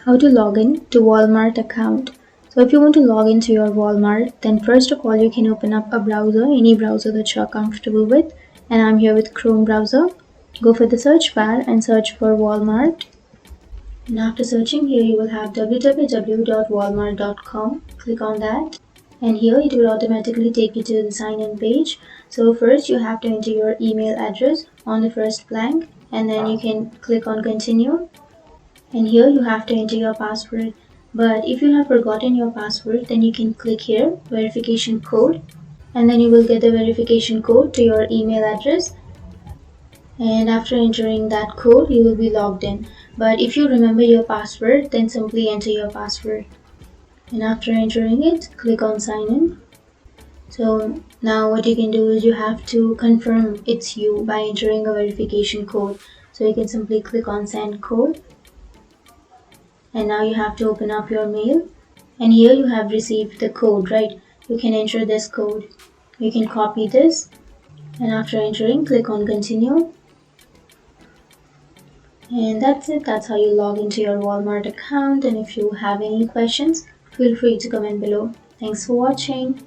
How to log in to Walmart account. So if you want to log into your Walmart, then first of all you can open up a browser, any browser that you're comfortable with, and I'm here with Chrome browser. Go for the search bar and search for Walmart, and after searching here you will have www.walmart.com. Click on that, and here it will automatically take you to the sign in page. So first you have to enter your email address on the first blank, and then you can click on continue. And here you have to enter your password, but if you have forgotten your password, then you can click here verification code, and then you will get the verification code to your email address, and after entering that code you will be logged in. But if you remember your password, then simply enter your password, and after entering it, click on sign in. So now what you can do is you have to confirm it's you by entering a verification code. So you can simply click on send code, and now you have to open up your mail, and here you have received the code, right? You can enter this code, you can copy this, and after entering, click on continue, and that's it. That's how you log into your Walmart account. And if you have any questions, feel free to comment below. Thanks for watching.